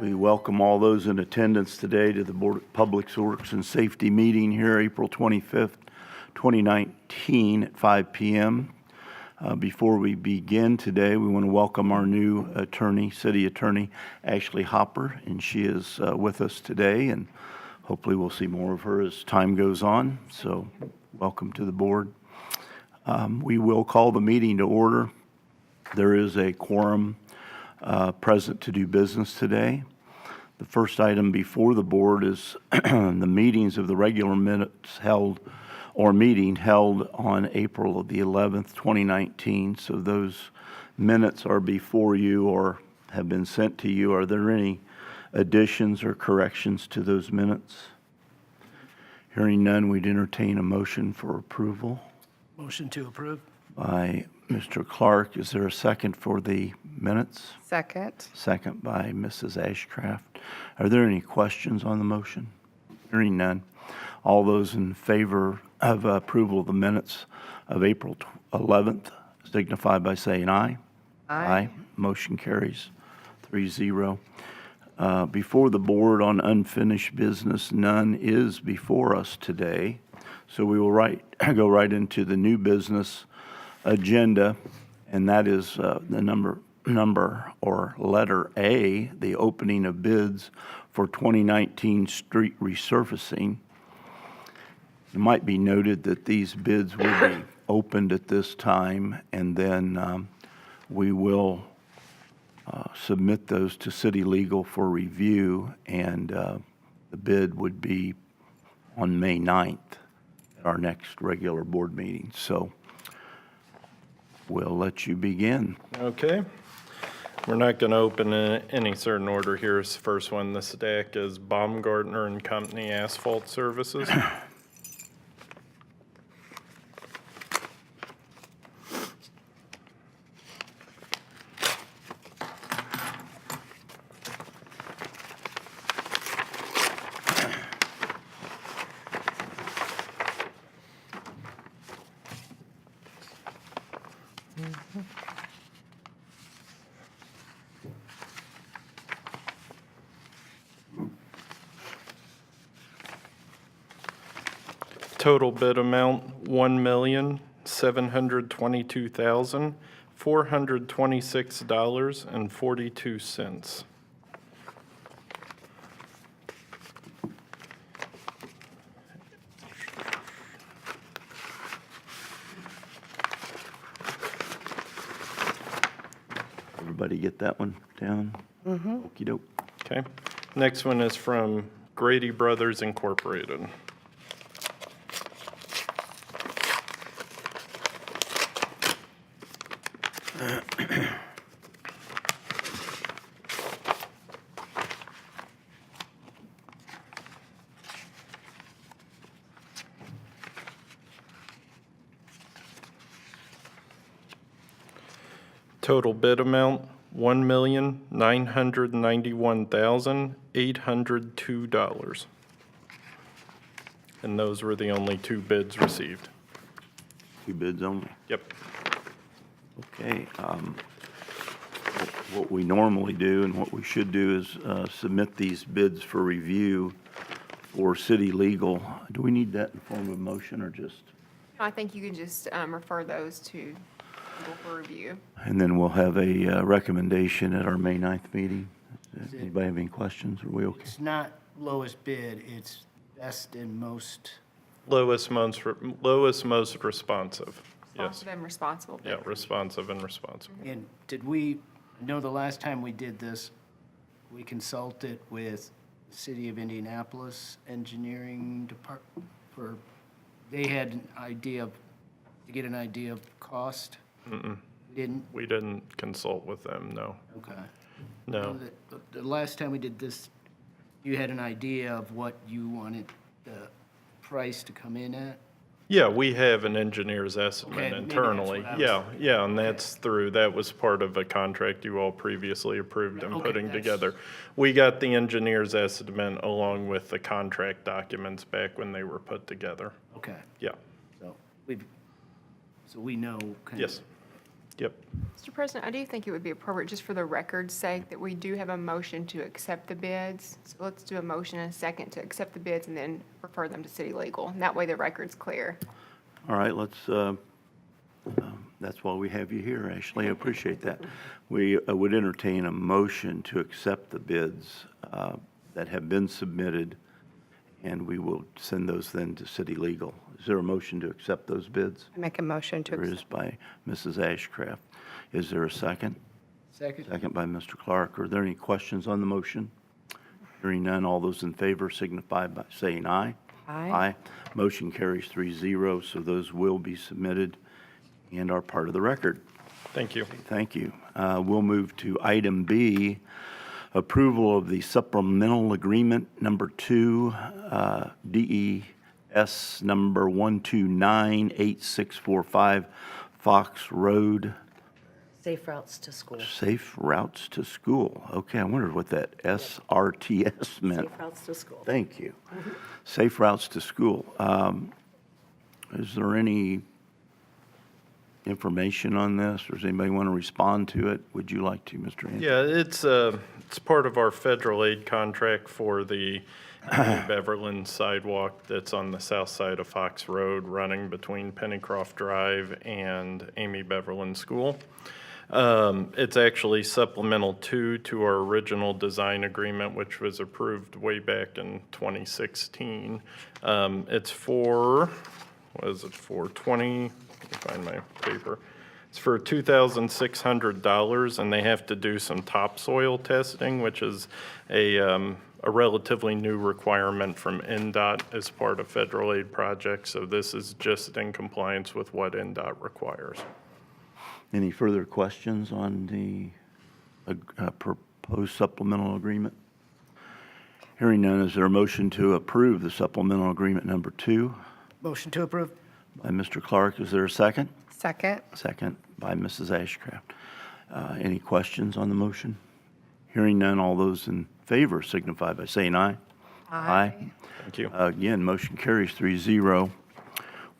We welcome all those in attendance today to the Board of Public Works and Safety meeting here, April 25th, 2019 at 5 p.m. Before we begin today, we want to welcome our new attorney, city attorney, Ashley Hopper, and she is with us today, and hopefully we'll see more of her as time goes on. So welcome to the board. We will call the meeting to order. There is a quorum present to do business today. The first item before the board is the meetings of the regular minutes held meeting held on April of the 11th, 2019. So those minutes are before you or have been sent to you. Are there any additions or corrections to those minutes? Hearing none, we'd entertain a motion for approval. Motion to approve. By Mr. Clark. Is there a second for the minutes? Second. Second by Mrs. Ashcraft. Are there any questions on the motion? Hearing none. All those in favor of approval of the minutes of April 11th signify by saying aye. Aye. Motion carries 3-0. Before the board on unfinished business, none is before us today. So we will go right into the new business agenda, and that is the number or letter A, the opening of bids for 2019 street resurfacing. It might be noted that these bids will be opened at this time, and then we will submit those to city legal for review, and the bid would be on May 9th at our next regular board meeting. So we'll let you begin. Okay. We're not going to open in any certain order here. The first one in the stack is Baumgartner and Company Asphalt Services. Total bid amount, $1,722,426.42. Everybody get that one down? Okey doke. Okay. Next one is from Grady Brothers Incorporated. Total bid amount, $1,991,802. And those were the only two bids received. Two bids only. Yep. Okay. What we normally do and what we should do is submit these bids for review for city legal. Do we need that in form of motion or just? I think you can just refer those to legal for review. And then we'll have a recommendation at our May 9th meeting. Anybody have any questions? Are we okay? It's not lowest bid, it's best and most. Lowest, most responsive. Yes. Responsive and responsible. Yeah, responsive and responsible. And did we, I know the last time we did this, we consulted with the City of Indianapolis Engineering Department for, they had an idea of, to get an idea of cost? Didn't? We didn't consult with them, no. Okay. No. The last time we did this, you had an idea of what you wanted the price to come in at? Yeah, we have an engineer's estimate Okay, maybe that's internally. what I was Yeah, thinking. yeah, and that's through, that was part of a contract you all previously approved and Okay, putting that's- together. We got the engineer's estimate along with the contract documents back when they were put together. Okay, Yeah, so we know. kind of- yes. Yep. Mr. President, I do think it would be appropriate, just for the record's sake, that we do have a motion to accept the bids. So let's do a motion and a second to accept the bids and then refer them to city legal. And that way the record's clear. All right, that's why we have you here, Ashley. I appreciate that. We would entertain a motion to accept the bids that have been submitted, and we will send those then to city legal. Is there a motion to accept those bids? I make a motion to There is accept. by Mrs. Ashcraft. Is there a second? Second? Second by Mr. Clark. Are there any questions on the motion? Hearing none, all those in favor signify by saying aye. Aye. Motion carries 3-0, so those will be submitted and are part of the record. Thank you. Thank you. We'll move to item B, approval of the supplemental agreement number 2, DES number 1298645, Fox Road, Safe routes to school. Safe Routes to School. Okay, I wondered what that SRTS meant. Safe routes to school. Thank you. Safe Routes to School. Is there any information on this, or does anybody want to respond to it? Would you like to, Mr. Anderson? Yeah, it's part of our federal aid contract for the Beverland sidewalk that's on the south side of Fox Road, running between Pennycroft Drive and Amy Beverland School. It's actually supplemental to our original design agreement, which was approved way back in 2016. It's for, what is it for, let me find my paper. It's for $2,600, and they have to do some topsoil testing, which is a relatively new requirement from NDOT as part of federal aid projects. So this is just in compliance with what NDOT requires. Any further questions on the proposed supplemental agreement? Hearing none, is there a motion to approve the supplemental agreement number 2 Motion to approve. by Mr. Clark? Is there a second? Second. Second by Mrs. Ashcraft. Any questions on the motion? Hearing none, all those in favor signify by saying aye. Aye. Thank you. Again, motion carries 3-0.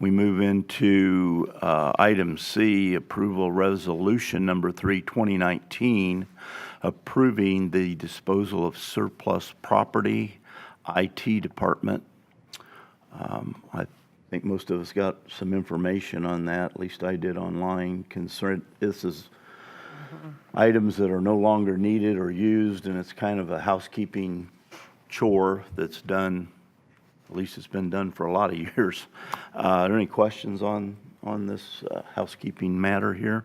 We move into item C, approval resolution number 3, 2019, approving the disposal of surplus property, IT department. I think most of us got some information on that, at least I did online. This is items that are no longer needed or used, and it's kind of a housekeeping chore that's done. At least it's been done for a lot of years. Are there any questions on this housekeeping matter here?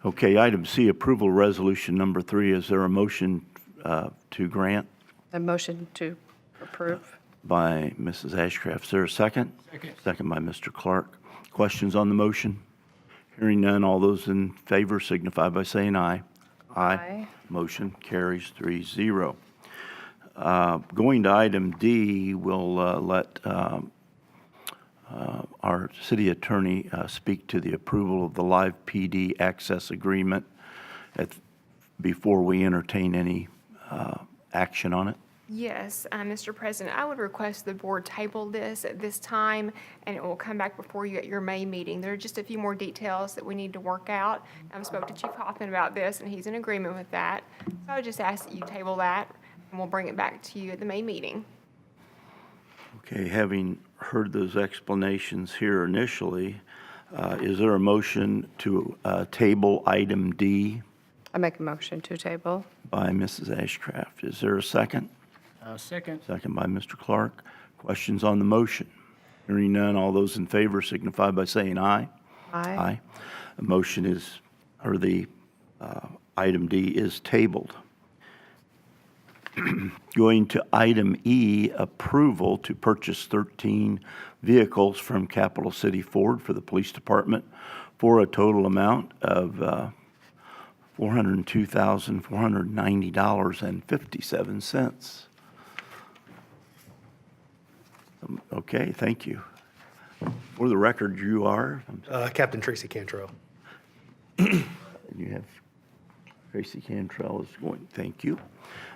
Okay, item C, approval resolution number 3. Is there a motion to grant A motion to approve. by Mrs. Ashcraft? Is there a second? Second. Second by Mr. Clark. Questions on the motion? Hearing none, all those in favor signify by saying aye. Aye. Motion carries 3-0. Going to item D, we'll let our city attorney speak to the approval of the live PD access agreement before we entertain any action on it. Yes, Mr. President, I would request the board table this at this time, and it will come back before you at your May meeting. There are just a few more details that we need to work out. I spoke to Chief Hoffman about this, and he's in agreement with that. So I would just ask that you table that, and we'll bring it back to you at the May meeting. Okay, having heard those explanations here initially, is there a motion to table item D I make a motion to table. by Mrs. Ashcraft? Is there a second? Second. Second by Mr. Clark. Questions on the motion? Hearing none, all those in favor signify by saying aye. Aye. The motion is, or the item D is tabled. Going to item E, approval to purchase 13 vehicles from Capital City Ford for the police department for a total amount of $402,490.57. Okay, thank you. For the record, you are, Captain Tracy Cantrell. you have Tracy Cantrell is going, thank you.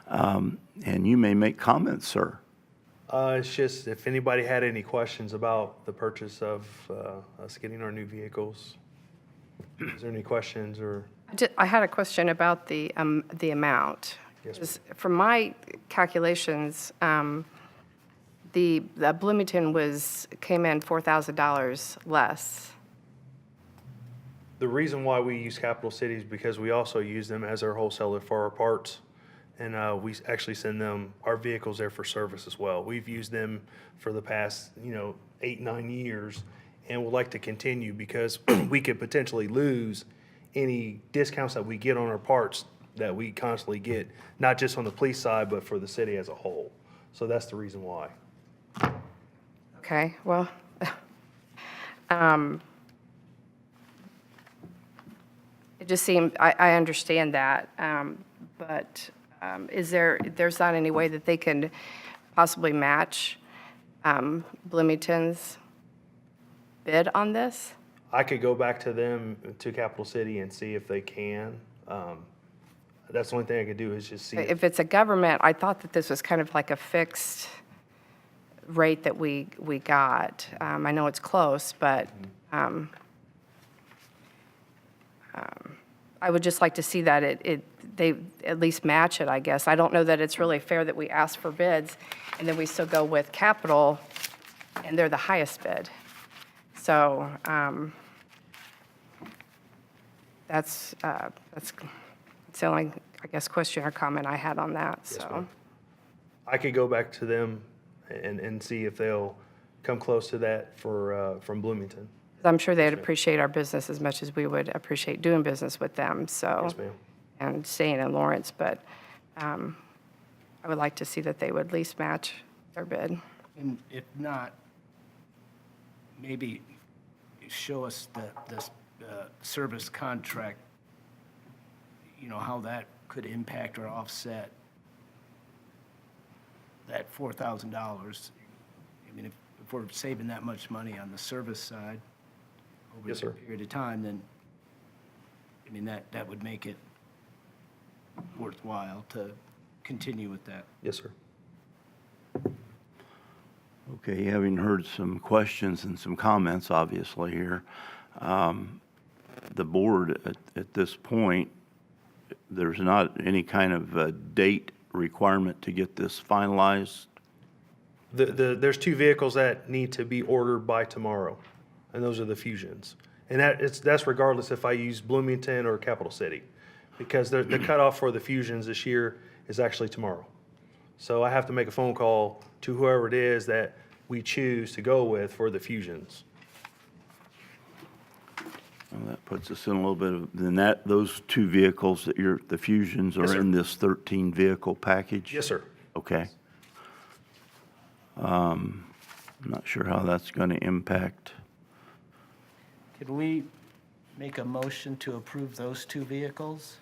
And you may make comments, sir. It's just if anybody had any questions about the purchase of us getting our new vehicles. Is there any questions or? I had a question about the amount. Yes, 'Cause from my calculations, the Bloomington came in $4,000 less. The reason why we use Capital City is because we also use them as our wholesaler for our parts. And we actually send them our vehicles there for service as well. We've used them for the past, 8, 9 years, and would like to continue because we could potentially lose any discounts that we get on our parts that we constantly get, not just on the police side, but for the city as a whole. So that's the reason why. Okay, well, it just seemed, I understand that, but there's not any way that they can possibly match Bloomington's bid on this? I could go back to them, to Capital City, and see if they can. That's the only thing I could do is just see. If it's a government, I thought that this was kind of like a fixed rate that we got. I know it's close, but I would just like to see that they at least match it, I guess. I don't know that it's really fair that we ask for bids, and then we still go with Capital, and they're the highest bid. So that's the only, I guess, question or comment I had on that, so. ma'am. I could go back to them and see if they'll come close to that from Bloomington. I'm sure they'd appreciate our business as much as we would appreciate doing business with them, so. Yes, ma'am. And staying in Lawrence, but I would like to see that they would at least match their bid. And if not, maybe show us the service contract, how that could impact or offset that $4,000. I mean, if we're saving that much money on the service side over Yes, a sir. period of time, then, I mean, that would make it worthwhile to continue with that. Yes, sir. Okay, having heard some questions and some comments, obviously, here, the board, at this point, there's not any kind of a date requirement to get this finalized? There's 2 vehicles that need to be ordered by tomorrow, and those are the Fusions. And that's regardless if I use Bloomington or Capital City, because the cutoff for the Fusions this year is actually tomorrow. So I have to make a phone call to whoever it is that we choose to go with for the Fusions. Well, that puts us in a little bit of, then those 2 vehicles the Fusions Yes, are sir. in this 13-vehicle package? Yes, sir. Okay. I'm not sure how that's going to impact. Could we make a motion to approve those 2 vehicles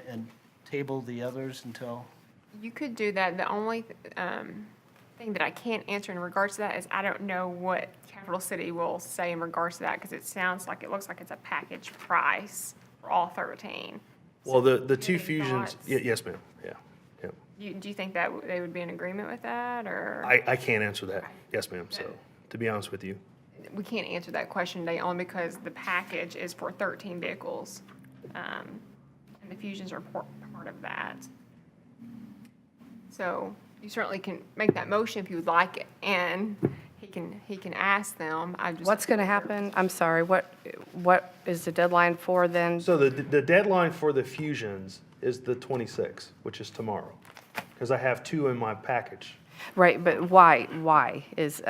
and table the others until? You could do that. The only thing that I can't answer in regards to that is I don't know what Capital City will say in regards to that, because it looks like it's a package price for all 13. Well, the Any 2 Fusions, thoughts? yes, ma'am, yeah. Do you think that they would be in agreement with that, or? I can't answer that. Yes, ma'am, so, to be honest with you. We can't answer that question today only because the package is for 13 vehicles. And the Fusions are part of that. So you certainly can make that motion if you would like it, and he can ask them. What's going to happen? I'm sorry, what is the deadline for then? So the deadline for the Fusions is the 26th, which is tomorrow, because I have 2 in my package. Right, but why is,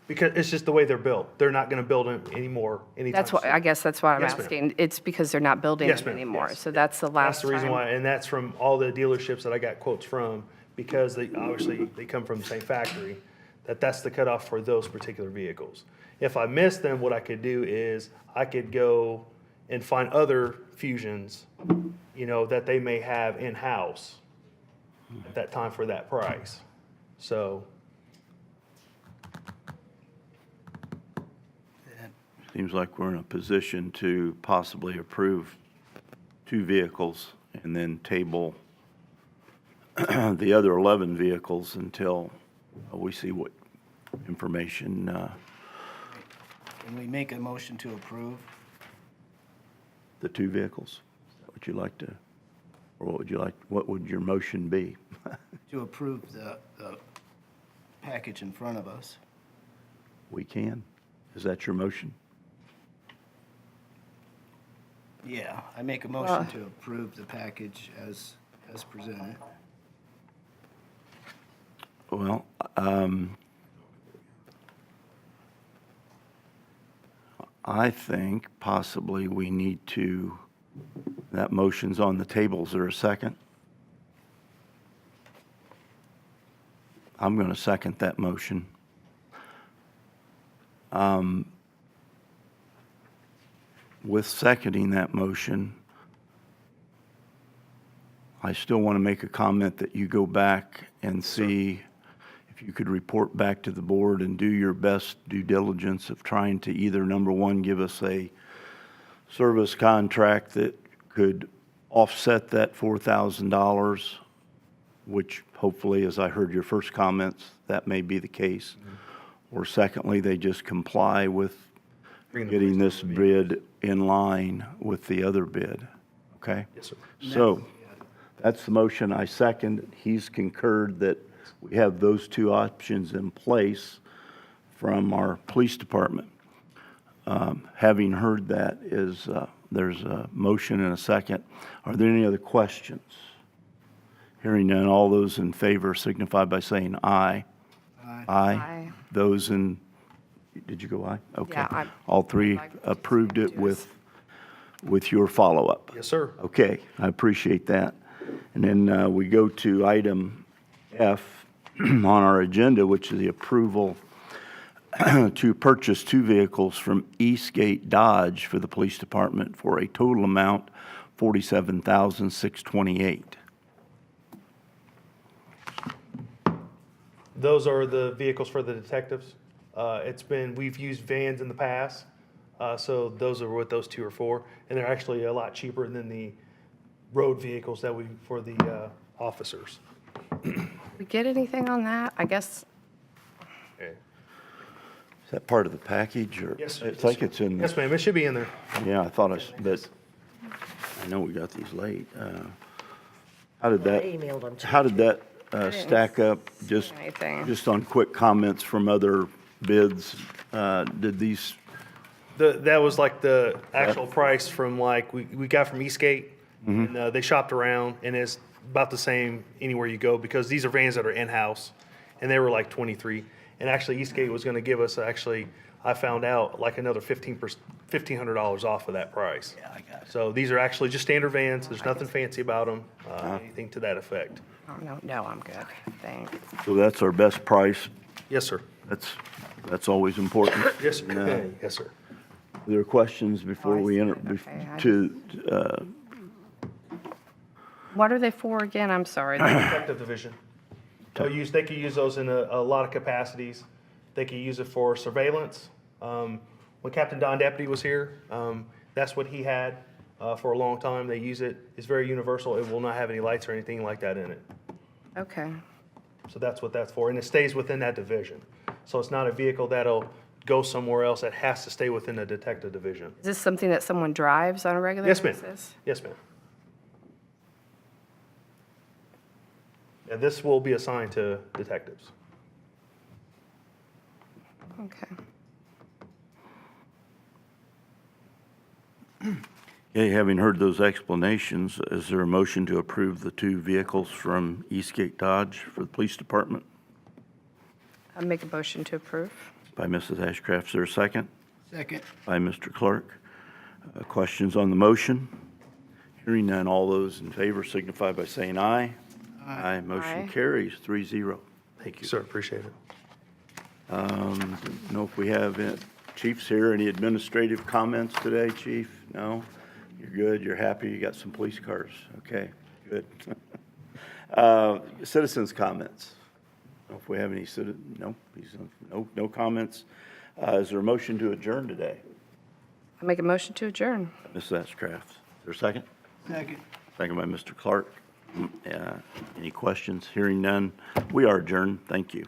Because it's just the way they're built. They're not going to build them anymore anytime that's what, soon. I guess that's what I'm Yes, ma'am. asking. It's because they're not building Yes, them ma'am, anymore. yes. So that's the That's last the reason time. why, and that's from all the dealerships that I got quotes from, because they come from the same factory, that's the cutoff for those particular vehicles. If I miss them, what I could do is I could go and find other Fusions, that they may have in-house at that time for that price. So, Seems like we're in a position to possibly approve 2 vehicles and then table the other 11 vehicles until we see what information, Can we make a motion to approve? the two vehicles? Is that what you'd like to, or what would your motion be? To approve the package in front of us. We can. Is that your motion? Yeah, I make a motion to approve the package as presented. Well, I think possibly we need to, that motion's on the table. Is there a second? I'm going to second that motion. With seconding that motion, I still want to make a comment that you go back and see if you could report back to the board and do your best due diligence of trying to either, number one, give us a service contract that could offset that $4,000, which hopefully, as I heard your first comments, that may be the case. Or secondly, they just comply with getting this bid in line with the other bid, okay? Yes, sir. So, that's the motion I second. He's concurred that we have those two options in place from our police department. Having heard that, there's a motion and a second. Are there any other questions? Hearing none, all those in favor signify by saying aye. Aye. Aye. Those in, did you go aye? Okay. Yeah, All three like approved it do us. with your follow-up. Yes, sir. Okay, I appreciate that. And then we go to item F on our agenda, which is the approval to purchase two vehicles from Eastgate Dodge for the police department for a total amount $47,628. Those are the vehicles for the detectives. We've used vans in the past, so those are what those two are for. And they're actually a lot cheaper than the road vehicles for the officers. We get anything on that? I guess, Okay. Is that part of the package, or? Yes, sir. It's like it's in, Yes, ma'am, it should be in there. yeah, I thought but I know we got these late. How did I that, emailed them to how you, did too. that stack up? Just anything. on quick comments from other bids, did these, That was like the actual price from we got from Eastgate. And they shopped around, and it's about the same anywhere you go, because these are vans that are in-house, and they were like 23. And actually, Eastgate was going to give us, I found out, like another $1,500 off of that price. Yeah, I got it. So these are actually just standard vans. There's nothing fancy about them, anything to that effect. oh, no, I'm good, thanks. so that's our best price? Yes, sir. That's always important. Yes, sir. No. Yes, sir. Are there questions before I we see enter, it. Okay, I What are they for again? I'm sorry. Detective division. They could use those in a lot of capacities. They could use it for surveillance. When Captain Don Deputy was here, that's what he had for a long time. They use it. It's very universal. It will not have any lights or anything like that in it. Okay, So that's what that's for, and it stays within that division. So it's not a vehicle that'll go somewhere else. It has to stay within the detective division. is this something that someone drives on a regular Yes, basis? ma'am. Yes, ma'am. Yeah, this will be assigned to detectives. Okay. Okay, having heard those explanations, is there a motion to approve the two vehicles from Eastgate Dodge for the police department I make a motion to approve. by Mrs. Ashcraft? Is there a second? Second. By Mr. Clark. Questions on the motion? Hearing none, all those in favor signify by saying aye. Aye. Motion Aye. carries 3-0. Thank you. Sir, appreciate it. Know if we have chiefs here, any administrative comments today, chief? No? You're good, you're happy, you got some police cars? Okay, good. Citizens' comments? Know if we have any no comments. Is there a motion to adjourn today? I make a motion to adjourn. Mrs. Ashcraft, is there a second? Second. Second by Mr. Clark. Any questions? Hearing none, we are adjourned. Thank you.